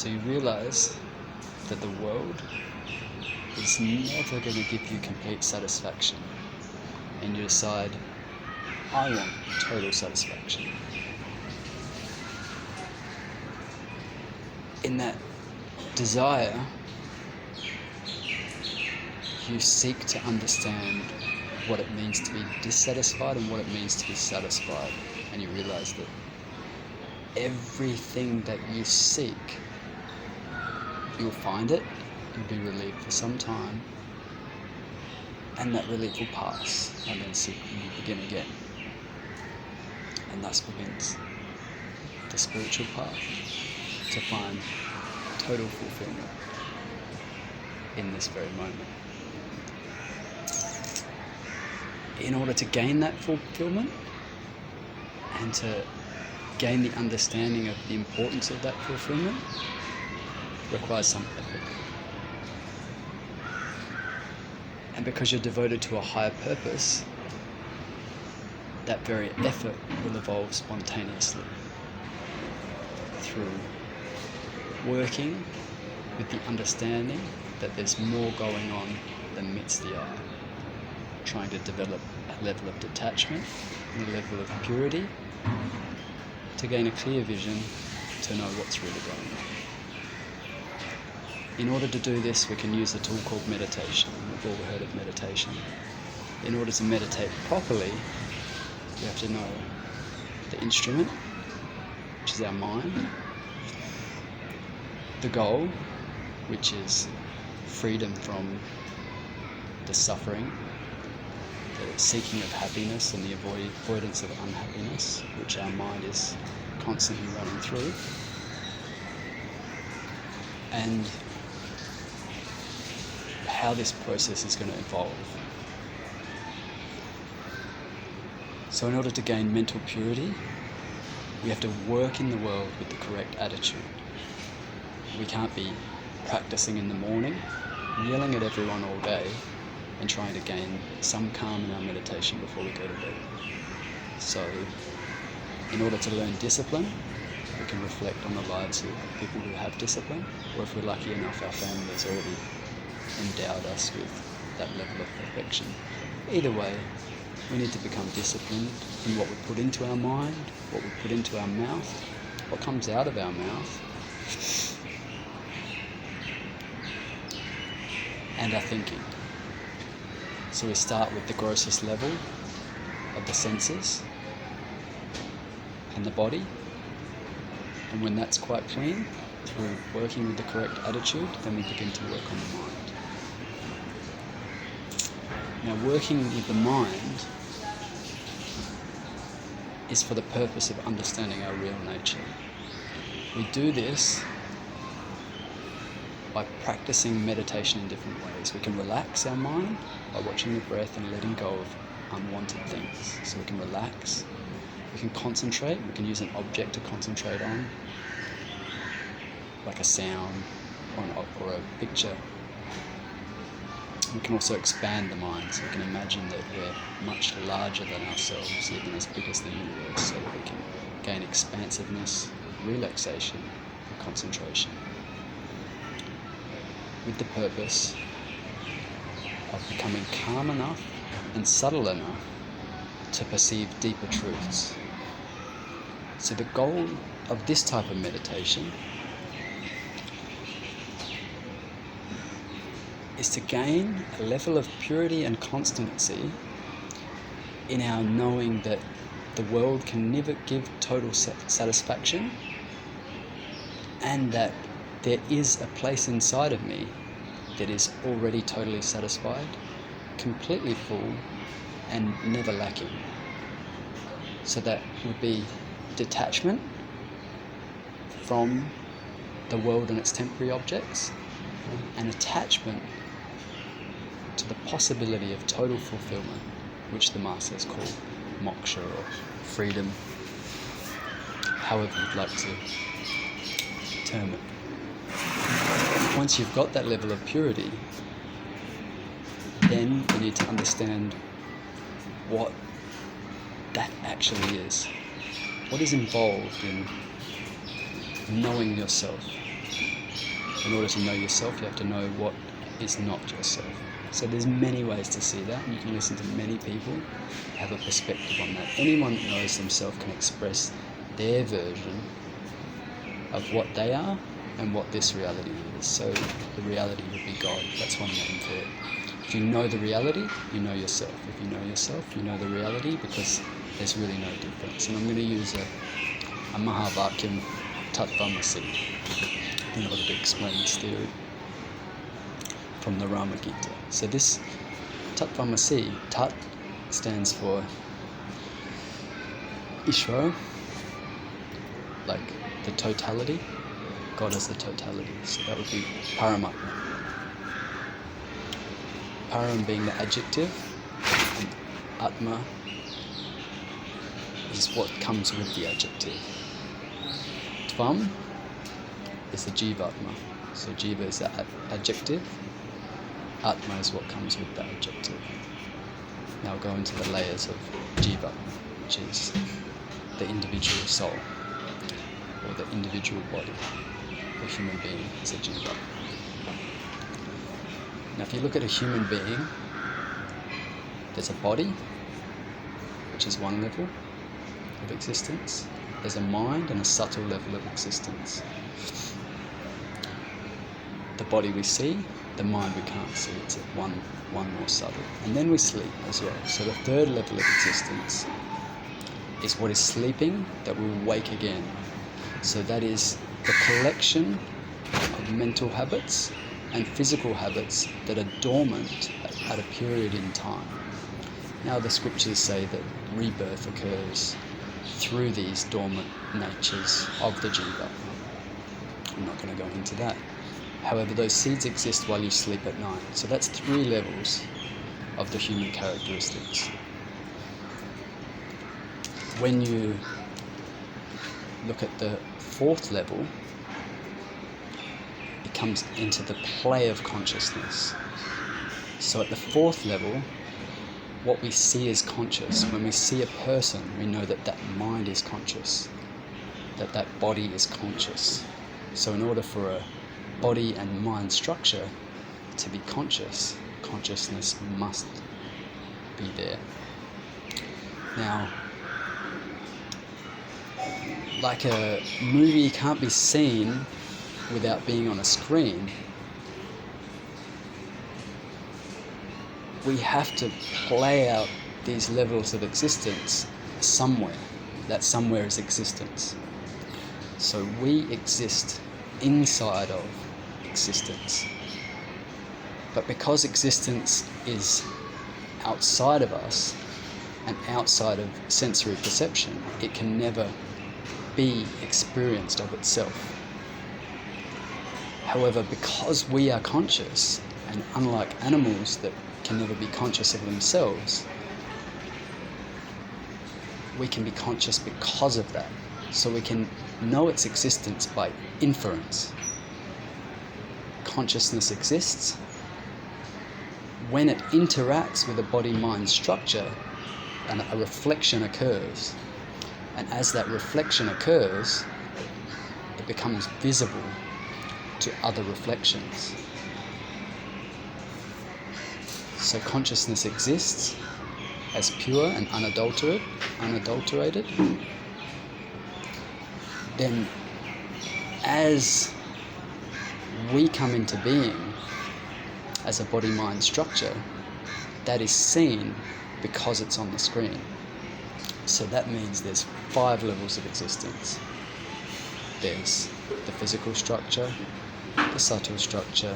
So you realize that the world is never going to give you complete satisfaction, and you decide, I want total satisfaction. In that desire, you seek to understand what it means to be dissatisfied and what it means to be satisfied. And you realize that everything that you seek, you'll find it, you'll be relieved for some time, and that relief will pass, and then you begin again. And thus begins the spiritual path to find total fulfillment in this very moment. In order to gain that fulfillment and to gain the understanding of the importance of that fulfillment requires some effort. And because you're devoted to a higher purpose, that very effort will evolve spontaneously through working with the understanding that there's more going on than meets the eye, trying to develop a level of detachment and a level of purity to gain a clear vision to know what's really going on. In order to do this, we can use a tool called meditation. We've all heard of meditation. In order to meditate properly, we have to know the instrument, which is our mind, the goal, which is freedom from the suffering, the seeking of happiness and the avoidance of unhappiness, which our mind is constantly running through, and how this process is going to evolve. So in order to gain mental purity, we have to work in the world with the correct attitude. We can't be practicing in the morning, yelling at everyone all day, and trying to gain some calm in our meditation before we go to bed. So, in order to learn discipline, we can reflect on the lives of people who have discipline, or if we're lucky enough, our family has already endowed us with that level of perfection. Either way, we need to become disciplined in what we put into our mind, what we put into our mouth, what comes out of our mouth, and our thinking. So we start with the grossest level of the senses and the body, and when that's quite clean, through working with the correct attitude, then we begin to work on the mind. Now, working with the mind is for the purpose of understanding our real nature. We do this by practicing meditation in different ways. We can relax our mind by watching the breath and letting go of unwanted things. So we can relax, we can concentrate, we can use an object to concentrate on, like a sound or a picture. We can also expand the mind, so we can imagine that we're much larger than ourselves, even as big as the universe, so that we can gain expansiveness, relaxation, and concentration, with the purpose of becoming calm enough and subtle enough to perceive deeper truths. So the goal of this type of meditation is to gain a level of purity and constancy in our knowing that the world can never give total satisfaction, and that there is a place inside of me that is already totally satisfied, completely full, and never lacking. So that would be detachment from the world and its temporary objects, and attachment to the possibility of total fulfillment, which the masters call moksha or freedom, however you'd like to term it. Once you've got that level of purity, then you need to understand what that actually is. What is involved in knowing yourself? In order to know yourself, you have to know what is not yourself. So there's many ways to see that, and you can listen to many people have a perspective on that. Anyone that knows themselves can express their version of what they are and what this reality is. So the reality would be God. That's one name for it. If you know the reality, you know yourself. If you know yourself, you know the reality, because there's really no difference. And I'm going to use a Mahavakyam Tattvamasi in order to explain this theory from the Rama Gita. So this Tattvamasi, Tat stands for Ishvara, like the totality. God is the totality. So that would be Paramatma. Param being the adjective, and Atma is what comes with the adjective. Tvam is the Jivatma. So Jiva is the adjective. Atma is what comes with that adjective. Now I'll go into the layers of Jiva, which is the individual soul, or the individual body. The human being is a Jiva. Now if you look at a human being, there's a body, which is one level of existence. There's a mind and a subtle level of existence. The body we see, the mind we can't see. It's at one more subtle. And then we sleep as well. So the third level of existence is what is sleeping that will wake again. So that is the collection of mental habits and physical habits that are dormant at a period in time. Now the scriptures say that rebirth occurs through these dormant natures of the jiva. I'm not going to go into that. However, those seeds exist while you sleep at night. So that's 3 levels of the human characteristics. When you look at the 4th level, it comes into the play of consciousness. So at the 4th level, what we see is conscious. When we see a person, we know that that mind is conscious, that that body is conscious. So in order for a body and mind structure to be conscious, consciousness must be there. Now, like a movie can't be seen without being on a screen, we have to play out these levels of existence somewhere. That somewhere is existence. So we exist inside of existence. But because existence is outside of us and outside of sensory perception, it can never be experienced of itself. However, because we are conscious, and unlike animals that can never be conscious of themselves, we can be conscious because of that. So we can know its existence by inference. Consciousness exists. When it interacts with a body-mind structure, and a reflection occurs. And as that reflection occurs, it becomes visible to other reflections. So consciousness exists as pure and unadulterated. Then as we come into being as a body-mind structure, that is seen because it's on the screen. So that means there's 5 levels of existence. There's the physical structure, the subtle structure,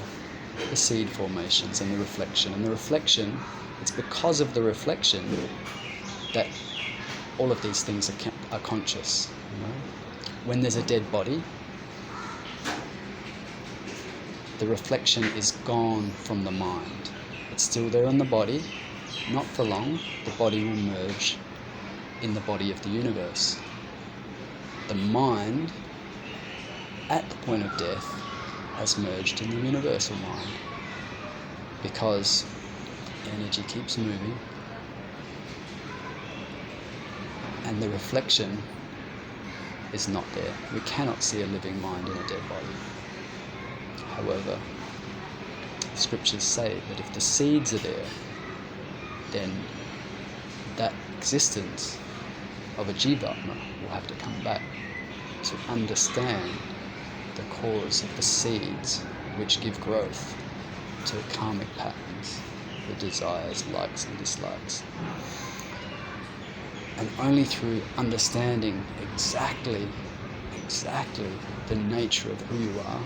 the seed formations, and the reflection. And the reflection, it's because of the reflection that all of these things are conscious. You know? When there's a dead body, the reflection is gone from the mind. It's still there in the body, not for long. The body will merge in the body of the universe. The mind, at the point of death, has merged in the universal mind, because energy keeps moving and the reflection is not there. We cannot see a living mind in a dead body. However, scriptures say that if the seeds are there, then that existence of a jivatma will have to come back to understand the cause of the seeds which give growth to the karmic patterns, the desires, likes and dislikes. And only through understanding exactly the nature of who you are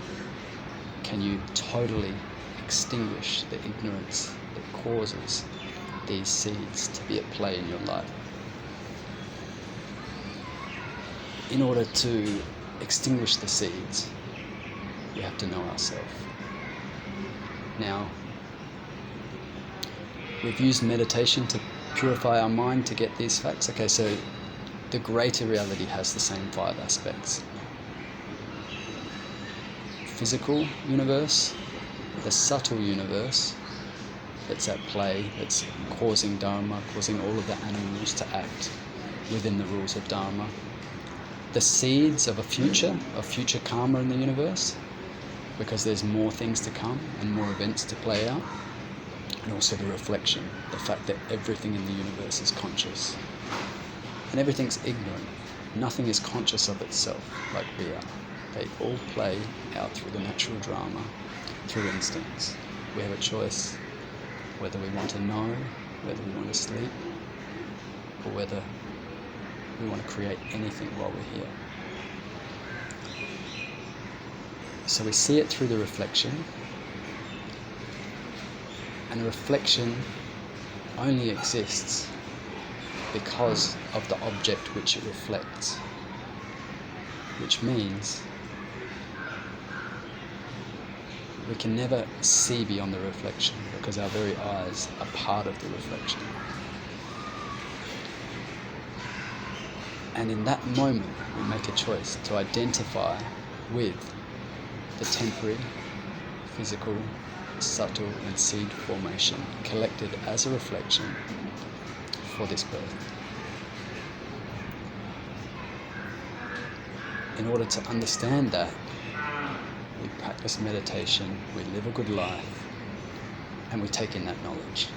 can you totally extinguish the ignorance that causes these seeds to be at play in your life. In order to extinguish the seeds, we have to know ourselves. Now, we've used meditation to purify our mind to get these facts. Okay, so the greater reality has the same 5 aspects. Physical universe, the subtle universe that's at play, that's causing Dharma, causing all of the animals to act within the rules of Dharma. The seeds of future karma in the universe, because there's more things to come and more events to play out. And also the reflection, the fact that everything in the universe is conscious. And everything's ignorant. Nothing is conscious of itself like we are. They all play out through the natural drama, through instincts. We have a choice whether we want to know, whether we want to sleep, or whether we want to create anything while we're here. So we see it through the reflection, and a reflection only exists because of the object which it reflects, which means we can never see beyond the reflection because our very eyes are part of the reflection. And in that moment, we make a choice to identify with the temporary, physical, subtle and seed formation collected as a reflection for this birth. In order to understand that, we practice meditation, we live a good life, and we take in that knowledge.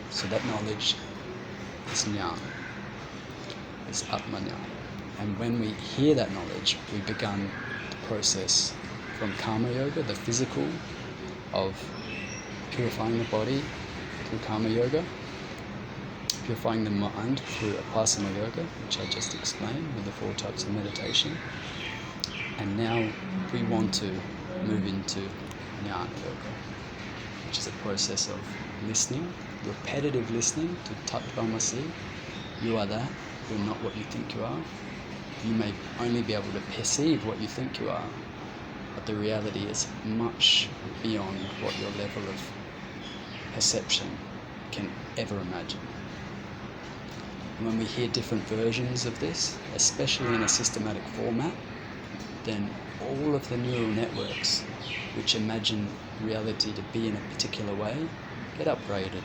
So that knowledge is jnana, is atmanya. And when we hear that knowledge, we begun the process from karma yoga, the physical, of purifying the body through karma yoga, purifying the mind through upasana yoga, which I just explained with the 4 types of meditation. And now we want to move into jnana yoga, which is a process of listening, repetitive listening to tattvamasi. You are that, you're not what you think you are. You may only be able to perceive what you think you are, but the reality is much beyond what your level of perception can ever imagine. And when we hear different versions of this, especially in a systematic format, then all of the neural networks which imagine reality to be in a particular way get upgraded,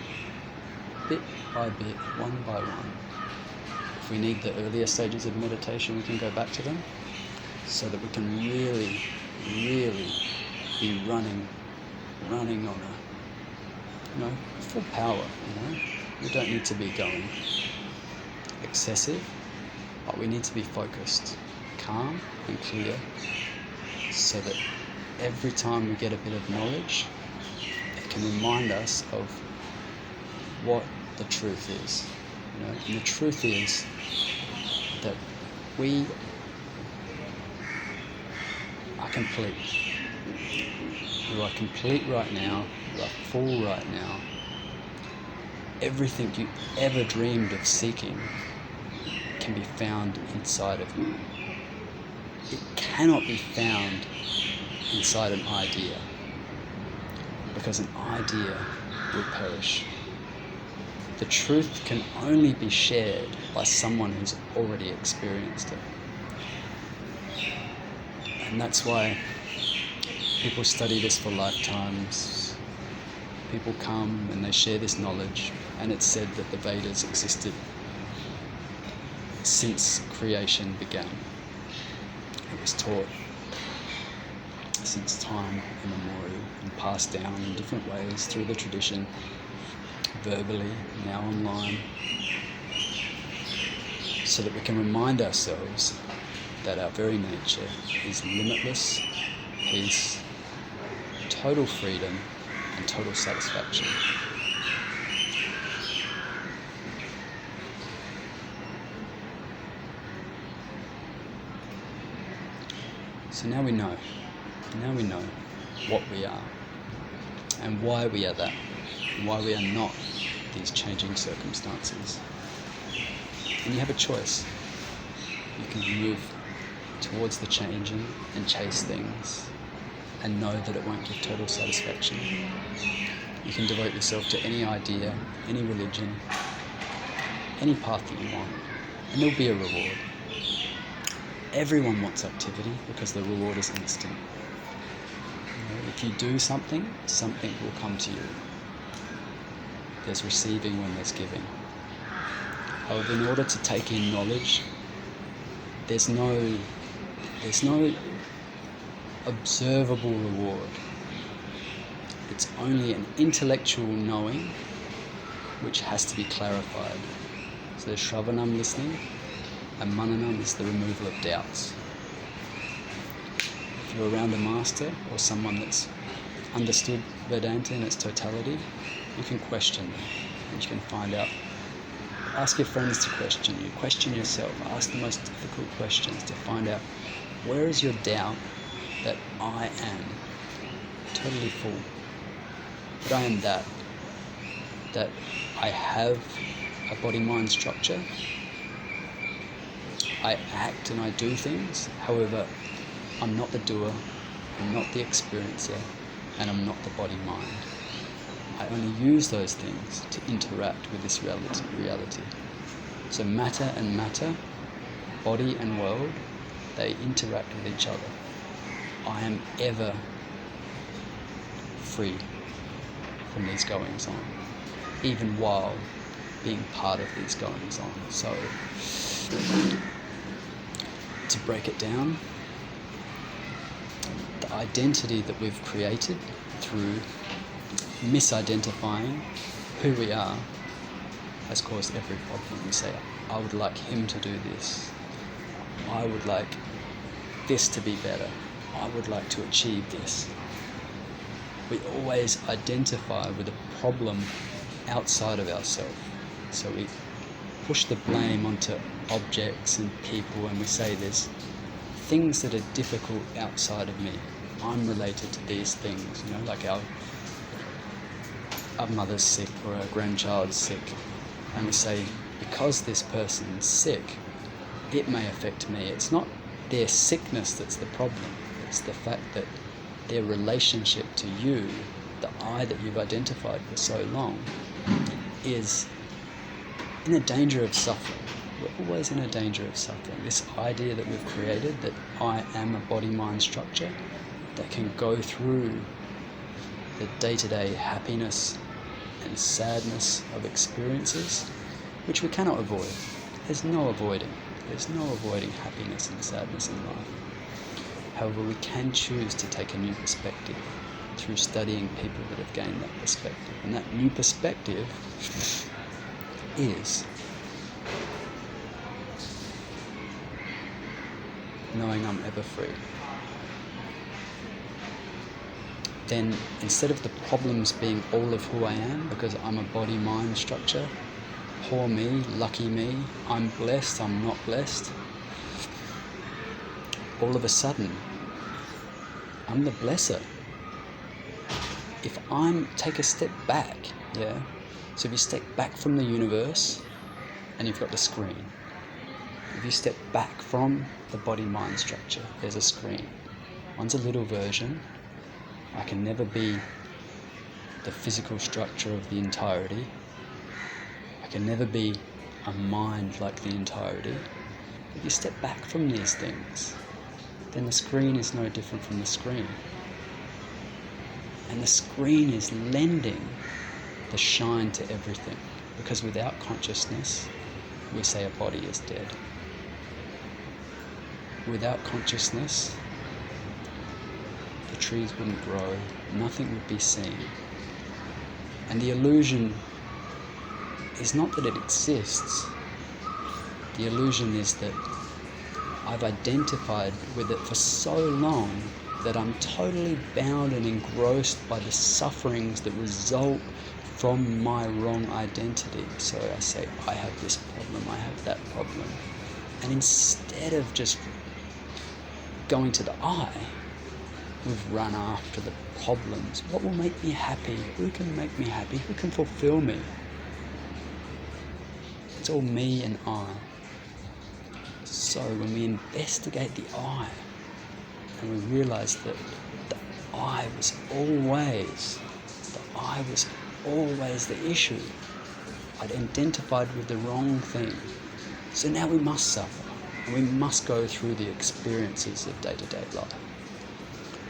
bit by bit, one by one. If we need the earlier stages of meditation, we can go back to them so that we can really be running on a, full power, We don't need to be going excessive, but we need to be focused, calm and clear, so that every time we get a bit of knowledge, it can remind us of what the truth is. And the truth is that we are complete. You are complete right now. You are full right now. Everything you ever dreamed of seeking can be found inside of you. It cannot be found inside an idea, because an idea will perish. The truth can only be shared by someone who's already experienced it. And that's why people study this for lifetimes. People come and they share this knowledge, and it's said that the Vedas existed since creation began. It was taught since time immemorial and passed down in different ways through the tradition, verbally, now online, so that we can remind ourselves that our very nature is limitless peace, total freedom, and total satisfaction. So now we know what we are and why we are that, and why we are not these changing circumstances. And you have a choice. You can move towards the changing and chase things and know that it won't give total satisfaction. You can devote yourself to any idea, any religion, any path that you want, and there'll be a reward. Everyone wants activity because the reward is instant. If you do something, something will come to you. There's receiving when there's giving. However, in order to take in knowledge, there's no observable reward. It's only an intellectual knowing which has to be clarified. So there's Shravanam, listening, and Mananam is the removal of doubts. If you're around a master or someone that's understood Vedanta in its totality, you can question them and you can find out. Ask your friends to question you, question yourself, ask the most difficult questions to find out where is your doubt that I am totally full, that I am that I have a body-mind structure, I act and I do things, however, I'm not the doer, I'm not the experiencer, and I'm not the body-mind. I only use those things to interact with this reality. So matter and matter, body and world, they interact with each other. I am ever free from these goings on, even while being part of these goings on. So, to break it down, the identity that we've created through misidentifying who we are has caused every problem. We say, I would like him to do this. I would like this to be better. I would like to achieve this. We always identify with a problem outside of ourselves. So we push the blame onto objects and people, and we say there's things that are difficult outside of me. I'm related to these things, like our mother's sick or our grandchild's sick, and we say, because this person's sick, it may affect me. It's not their sickness that's the problem. It's the fact that their relationship to you, the I that you've identified for so long, is in a danger of suffering. We're always in a danger of suffering. This idea that we've created, that I am a body-mind structure that can go through the day-to-day happiness and sadness of experiences, which we cannot avoid. There's no avoiding happiness and sadness in life. However, we can choose to take a new perspective through studying people that have gained that perspective. And that new perspective is knowing I'm ever free. Then instead of the problems being all of who I am, because I'm a body-mind structure, poor me, lucky me, I'm blessed, I'm not blessed, all of a sudden, I'm the blesser. If take a step back, so if you step back from the universe and you've got the screen, if you step back from the body-mind structure, there's a screen. One's a little version. I can never be the physical structure of the entirety. I can never be a mind like the entirety. If you step back from these things, then the screen is no different from the screen. And the screen is lending the shine to everything, because without consciousness, we say a body is dead. Without consciousness, the trees wouldn't grow, nothing would be seen. And the illusion is not that it exists. The illusion is that I've identified with it for so long that I'm totally bound and engrossed by the sufferings that result from my wrong identity. So I say, I have this problem, I have that problem. And instead of just going to the I, we've run after the problems. What will make me happy? Who can make me happy? Who can fulfill me? It's all me and I. So when we investigate the I, and we realize that the I was always the issue. I'd identified with the wrong thing. So now we must suffer, and we must go through the experiences of day-to-day life.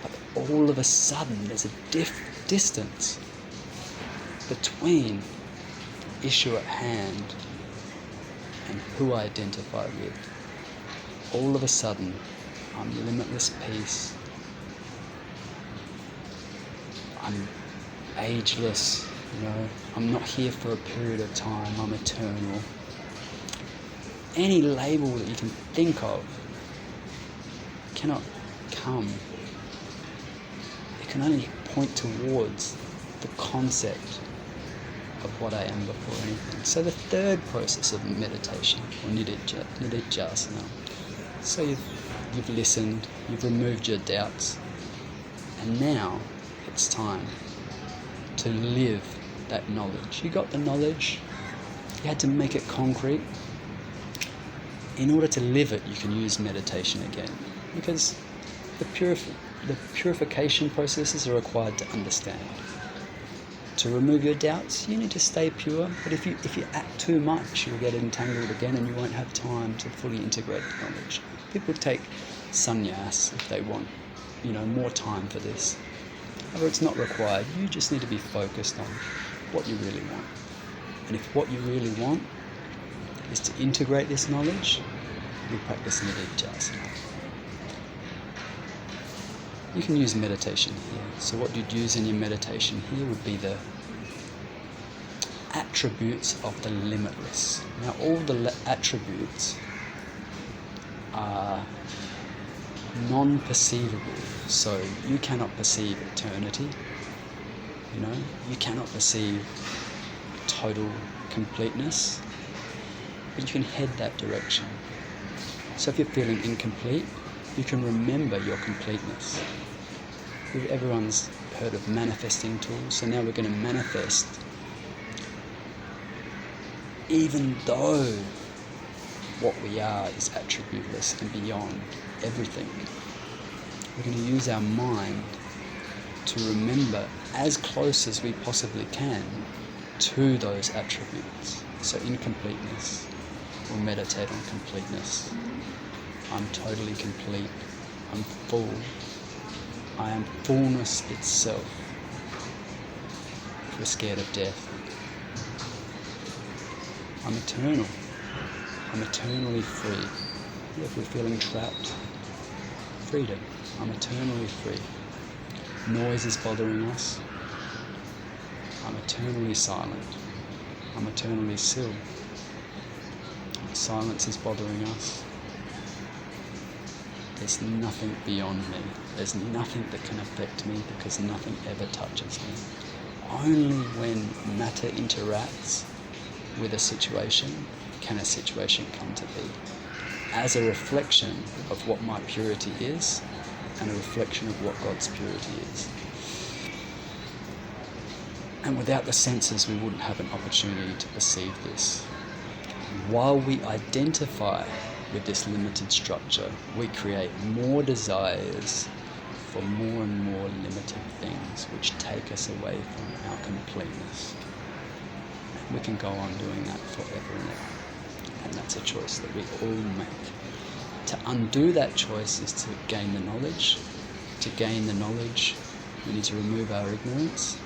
But all of a sudden, there's a distance between the issue at hand and who I identify with. All of a sudden, I'm limitless peace. I'm ageless, I'm not here for a period of time, I'm eternal. Any label that you can think of cannot come. It can only point towards the concept of what I am before anything. So the third process of meditation, or nididhyasana. So you've listened, you've removed your doubts, and now it's time to live that knowledge. You got the knowledge, you had to make it concrete. In order to live it, you can use meditation again, because the purification processes are required to understand. To remove your doubts, you need to stay pure, but if you act too much, you'll get entangled again and you won't have time to fully integrate the knowledge. People take sannyas if they want, more time for this. However, it's not required. You just need to be focused on what you really want. And if what you really want is to integrate this knowledge, you practice nididhyasana. You can use meditation here. So what you'd use in your meditation here would be the attributes of the limitless. Now all the attributes are non-perceivable. So you cannot perceive eternity, you cannot perceive total completeness, but you can head that direction. So if you're feeling incomplete, you can remember your completeness. Everyone's heard of manifesting tools, so now we're going to manifest even though what we are is attributeless and beyond everything. We're going to use our mind to remember as close as we possibly can to those attributes. So incompleteness, we'll meditate on completeness. I'm totally complete. I'm full. I am fullness itself. If we're scared of death, I'm eternal. I'm eternally free. If we're feeling trapped, freedom. I'm eternally free. Noise is bothering us. I'm eternally silent. I'm eternally still. Silence is bothering us. There's nothing beyond me. There's nothing that can affect me because nothing ever touches me. Only when matter interacts with a situation can a situation come to be, as a reflection of what my purity is and a reflection of what God's purity is. And without the senses, we wouldn't have an opportunity to perceive this. While we identify with this limited structure, we create more desires for more and more limited things, which take us away from our completeness. We can go on doing that forever and ever. And that's a choice that we all make. To undo that choice is to gain the knowledge. To gain the knowledge, we need to remove our ignorance.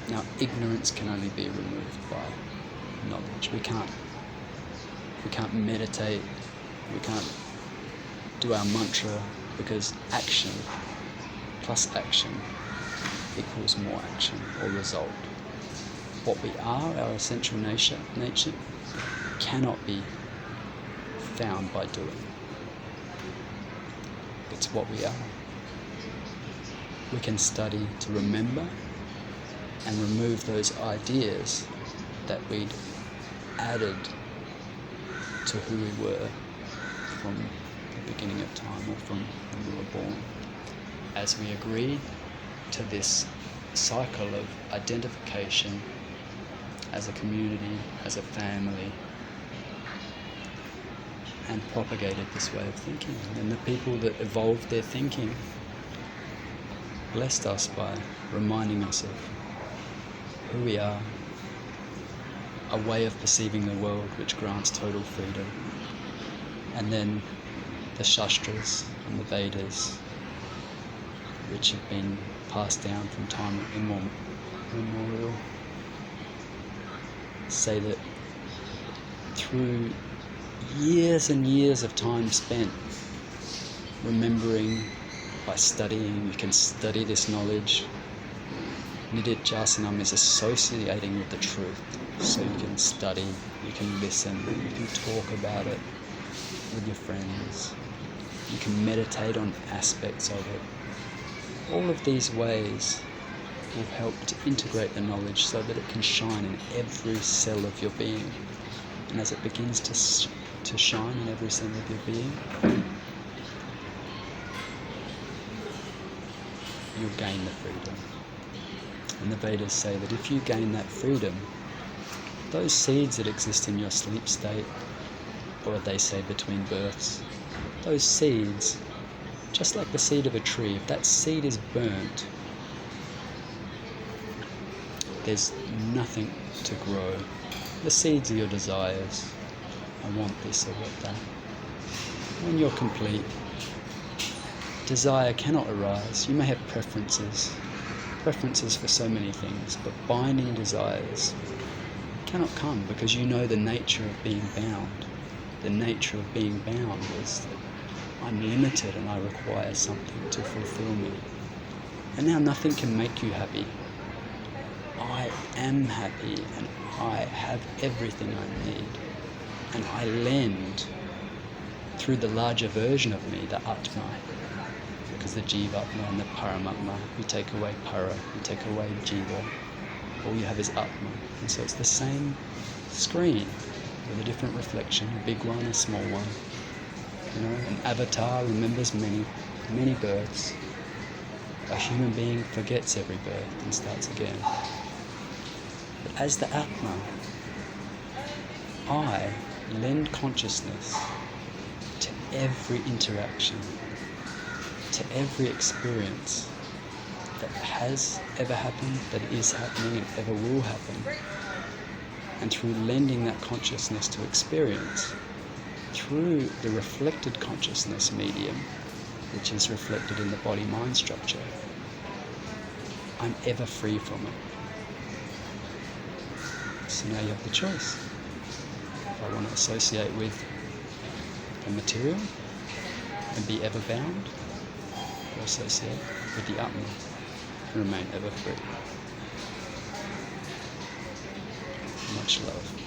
Now, ignorance can only be removed by knowledge. We can't meditate, we can't do our mantra, because action plus action equals more action or result. What we are, our essential nature cannot be found by doing. It's what we are. We can study to remember and remove those ideas that we'd added to who we were from the beginning of time, or from when we were born. As we agreed to this cycle of identification as a community, as a family, and propagated this way of thinking. And the people that evolved their thinking blessed us by reminding us of who we are, a way of perceiving the world which grants total freedom. And then the Shastras and the Vedas, which have been passed down from time immemorial, say that through years and years of time spent remembering by studying, you can study this knowledge. Nididjasanam is associating with the truth. So you can study, you can listen, you can talk about it with your friends. You can meditate on aspects of it. All of these ways will help to integrate the knowledge so that it can shine in every cell of your being. And as it begins to shine in every cell of your being, you'll gain the freedom. And the Vedas say that if you gain that freedom, those seeds that exist in your sleep state, or they say between births, those seeds, just like the seed of a tree, if that seed is burnt, there's nothing to grow. The seeds are your desires. I want this, I want that. When you're complete, desire cannot arise. You may have preferences for so many things, but binding desires cannot come, because you know the nature of being bound. The nature of being bound is that I'm limited and I require something to fulfill me. And now nothing can make you happy. I am happy and I have everything I need. And I lend through the larger version of me, the Atma. Because the Jivatma and the Paramatma, you take away Para, you take away Jiva, all you have is Atma. And so it's the same screen with a different reflection, a big one, a small one. You know, an avatar remembers many births. A human being forgets every birth and starts again. But as the Atma, I lend consciousness to every interaction, to every experience that has ever happened, that is happening, and ever will happen. And through lending that consciousness to experience, through the reflected consciousness medium, which is reflected in the body-mind structure, I'm ever free from it. So now you have the choice. If I want to associate with the material and be ever bound, or associate with the Atma and remain ever free. Much love.